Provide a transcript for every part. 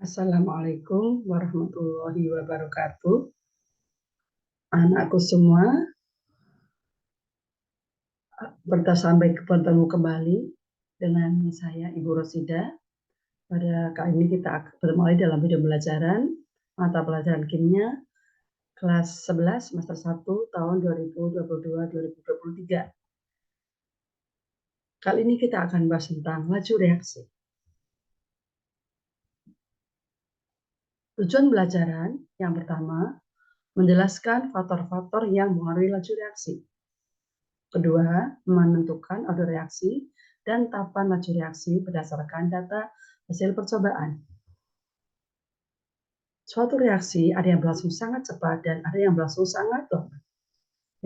Assalamualaikum warahmatullahi wabarakatuh. Anakku semua, bertemu kembali dengan saya Ibu Rosida. Pada kali ini kita akan bermulai dalam video pembelajaran mata pelajaran kimia kelas 11 semester 1 tahun 2022-2023. Kali ini kita akan bahas tentang laju reaksi. Tujuan pembelajaran yang pertama, menjelaskan faktor-faktor yang mempengaruhi laju reaksi. Kedua, menentukan order reaksi dan tahapan laju reaksi berdasarkan data hasil percobaan. Suatu reaksi ada yang berlangsung sangat cepat dan ada yang berlangsung sangat lambat.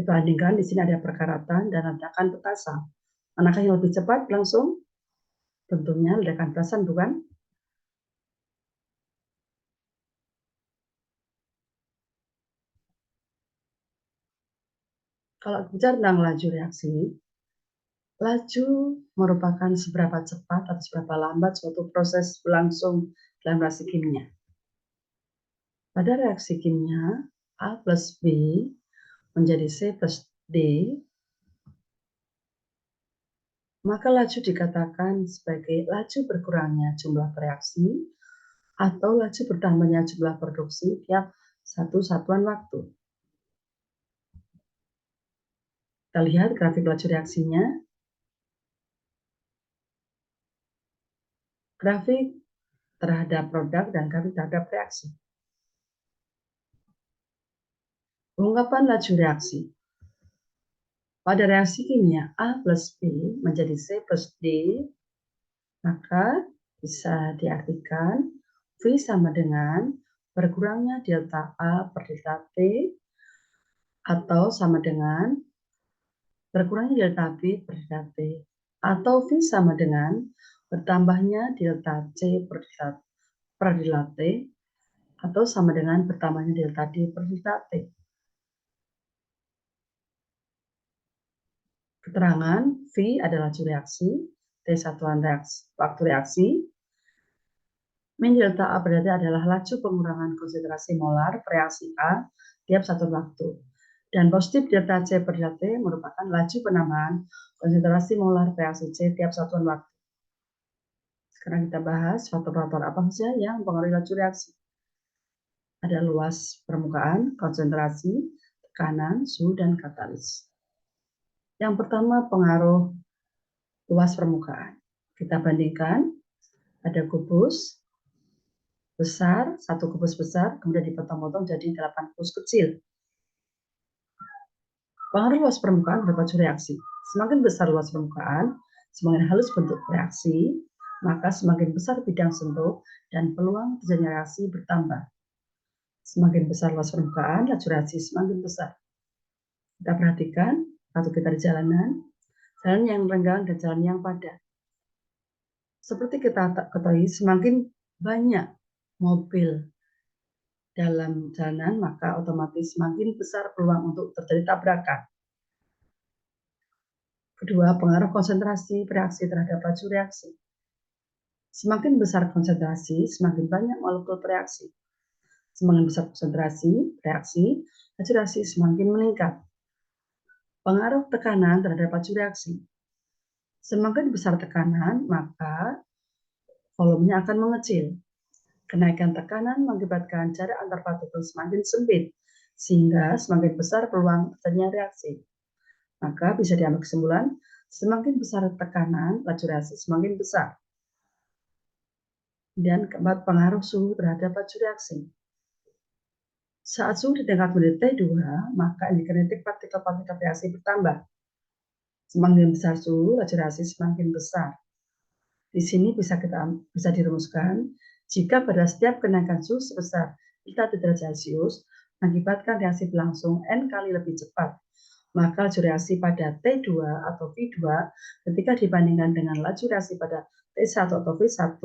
Dibandingkan di sini ada perkaratan dan ledakan petasan. Manakah yang lebih cepat langsung? Tentunya ledakan petasan, bukan? Kalau bicara tentang laju reaksi, laju merupakan seberapa cepat atau seberapa lambat suatu proses berlangsung dalam reaksi kimia. Pada reaksi kimia, A plus B menjadi C plus D, maka laju dikatakan sebagai laju berkurangnya jumlah reaksi atau laju bertambahnya jumlah produksi tiap satu satuan waktu. Kita lihat grafik laju reaksinya. Grafik terhadap produk dan grafik terhadap reaksi. Ungkapan laju reaksi. Pada reaksi kimia A plus B menjadi C plus D, maka bisa diartikan V sama dengan berkurangnya delta A per delta T atau sama dengan berkurangnya delta B per delta T, atau V sama dengan bertambahnya delta C per delta T, atau sama dengan bertambahnya delta D per delta T. Keterangan V adalah laju reaksi, T satuan waktu reaksi, min delta A berarti adalah laju pengurangan konsentrasi molar reaksi A tiap satu waktu. Dan positif delta C per delta T merupakan laju penambahan konsentrasi molar reaksi C tiap satuan waktu. Sekarang kita bahas faktor-faktor apa saja yang mempengaruhi laju reaksi. Ada luas permukaan, konsentrasi, tekanan, suhu, dan katalis. Yang pertama, pengaruh luas permukaan. Kita bandingkan, ada kubus besar, satu kubus besar, kemudian dipotong-potong jadi 8 kubus kecil. Pengaruh luas permukaan berpacu reaksi. Semakin besar luas permukaan, semakin halus bentuk reaksi, maka semakin besar bidang sentuh dan peluang terjadinya reaksi bertambah. Semakin besar luas permukaan, laju reaksi semakin besar. Kita perhatikan, waktu kita di jalanan yang renggang dan jalan yang padat. Seperti kita ketahui, semakin banyak mobil dalam jalanan, maka otomatis semakin besar peluang untuk terjadi tabrakan. Kedua, pengaruh konsentrasi reaksi terhadap laju reaksi. Semakin besar konsentrasi, semakin banyak molekul bereaksi. Semakin besar konsentrasi reaksi, laju reaksi semakin meningkat. Pengaruh tekanan terhadap laju reaksi. Semakin besar tekanan, maka volumenya akan mengecil. Kenaikan tekanan mengakibatkan jarak antar partikel semakin sempit, sehingga semakin besar peluang terjadinya reaksi. Maka bisa diambil kesimpulan, semakin besar tekanan, laju reaksi semakin besar. Dan keempat, pengaruh suhu terhadap laju reaksi. Saat suhu di tingkat menjadi T2, maka kinetik partikel-partikel reaksi bertambah. Semakin besar suhu, laju reaksi semakin besar. Di sini bisa dirumuskan, jika pada setiap kenaikan suhu sebesar delta derajat Celcius mengakibatkan reaksi berlangsung N kali lebih cepat, maka laju reaksi pada T2 atau V2 ketika dibandingkan dengan laju reaksi pada T1 atau V1,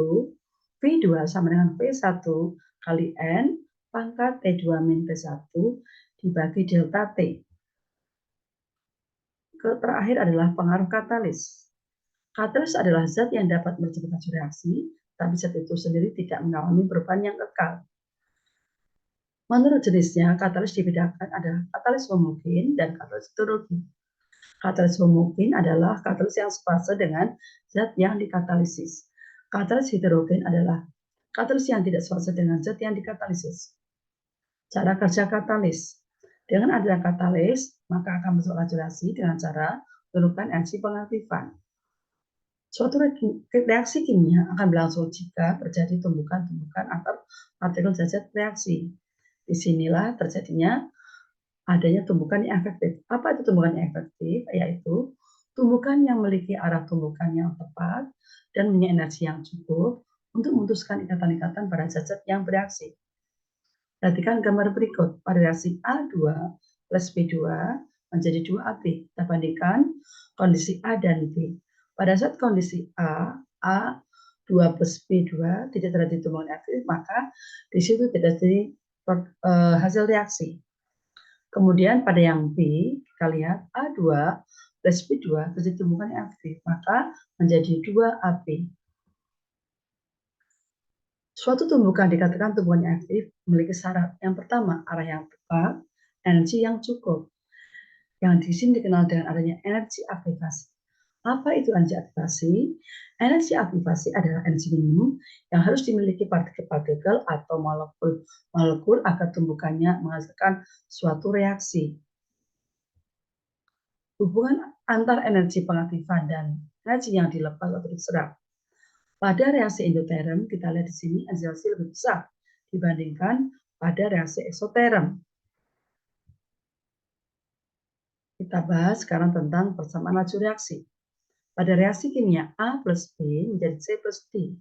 V2 sama dengan V1 kali N pangkat T2 min T1 dibagi delta T. Terakhir adalah pengaruh katalis. Katalis adalah zat yang dapat mempercepat laju reaksi, tapi zat itu sendiri tidak mengalami perubahan yang kekal. Menurut jenisnya, katalis dibedakan ada katalis homogen dan katalis heterogen. Katalis homogen adalah katalis yang sefase dengan zat yang dikatalisis. Katalis heterogen adalah katalis yang tidak sefase dengan zat yang dikatalisis. Cara kerja katalis. Dengan adanya katalis, maka akan masuk racunasi dengan cara menurunkan energi pengaktifan. Suatu reaksi kimia akan berlangsung jika terjadi tumbukan-tumbukan antar partikel zat reaksi. Disinilah terjadinya adanya tumbukan yang efektif. Apa itu tumbukan yang efektif? Yaitu tumbukan yang memiliki arah tumbukan yang tepat dan punya energi yang cukup untuk memutuskan ikatan-ikatan pada zat-zat yang bereaksi. Perhatikan gambar berikut. Pada reaksi A2 plus B2 menjadi 2AB. Kita bandingkan kondisi A dan B. Pada saat kondisi A2 plus B2 tidak terjadi tumbukan efektif, maka di situ tidak terjadi hasil reaksi. Kemudian pada yang B, kita lihat A2 plus B2 terjadi tumbukan yang aktif, maka menjadi 2AB. Suatu tumbukan dikatakan tumbukan yang aktif memiliki syarat. Yang pertama, arah yang tepat, energi yang cukup. Yang di sini dikenal dengan adanya energi aktivasi. Apa itu energi aktivasi? Energi aktivasi adalah energi minimum yang harus dimiliki partikel-partikel atau molekul agar tumbukannya menghasilkan suatu reaksi. Hubungan antar energi pengaktifan dan energi yang dilepas atau diserap. Pada reaksi endoterm, kita lihat di sini energi lebih besar dibandingkan pada reaksi eksoterm. Kita bahas sekarang tentang persamaan laju reaksi. Pada reaksi kimia A plus B menjadi C plus D,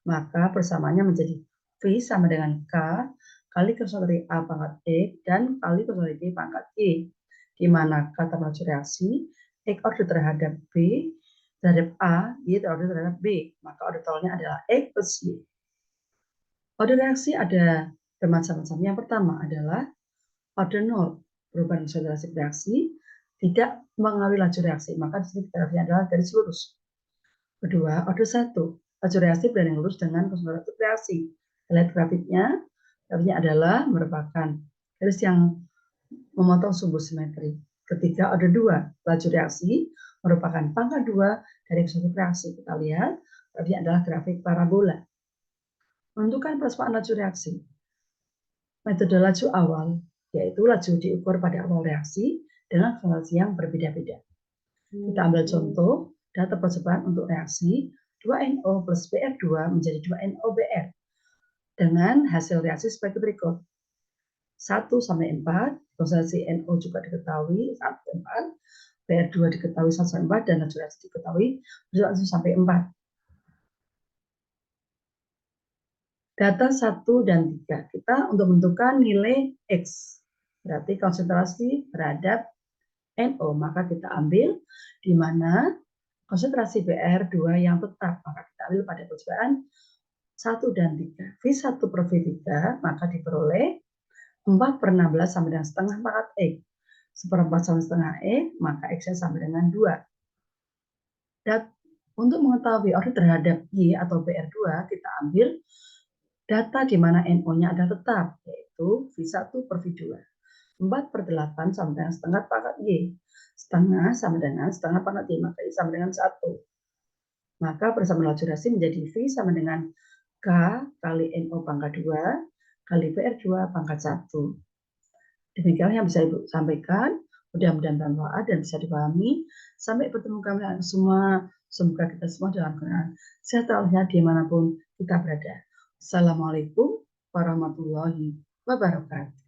maka persamaannya menjadi V sama dengan K kali konsentrasi A pangkat E dan kali konsentrasi B pangkat E, di mana kata laju reaksi X order terhadap B terhadap A, Y order terhadap B, maka order tolnya adalah X plus Y. Order reaksi ada bermacam-macam. Yang pertama adalah order 0, perubahan konsentrasi reaksi tidak mengalami laju reaksi, maka di sini grafiknya adalah garis lurus. Kedua, order 1, laju reaksi berbanding lurus dengan konsentrasi reaksi. Lihat grafiknya adalah merupakan garis yang memotong sumbu simetri. Ketiga, order 2, laju reaksi merupakan pangkat 2 dari konsentrasi reaksi. Kita lihat, grafiknya adalah grafik parabola. Menentukan persamaan laju reaksi. Metode laju awal, yaitu laju diukur pada awal reaksi dengan konsentrasi yang berbeda-beda. Kita ambil contoh data percobaan untuk reaksi 2NO plus BR2 menjadi 2NOBR dengan hasil reaksi sebagai berikut. 1 sampai 4, konsentrasi NO juga diketahui 1 sampai 4, BR2 diketahui 1 sampai 4, dan laju reaksi diketahui 1 sampai 4. Data 1 dan 3, kita untuk menentukan nilai X, berarti konsentrasi terhadap NO, maka kita ambil di mana konsentrasi BR2 yang tetap, maka kita ambil pada percobaan 1 dan 3. V1 per V3, maka diperoleh 4/16 sama dengan setengah pangkat X. 1/4 sama setengah X, maka X-nya sama dengan 2. Dan untuk mengetahui order terhadap Y atau BR2, kita ambil data di mana NO-nya ada tetap, yaitu V1 per V2. 4/8 sama dengan setengah pangkat Y. Setengah sama dengan setengah pangkat Y, maka Y sama dengan 1. Maka persamaan laju reaksi menjadi V sama dengan K kali NO pangkat 2 kali BR2 pangkat 1. Demikian yang bisa Ibu sampaikan. Mudah-mudahan bermanfaat dan bisa dipahami. Sampai bertemu kami semua. Semoga kita semua dalam keadaan sehat walafiat dimanapun kita berada. Assalamualaikum warahmatullahi wabarakatuh.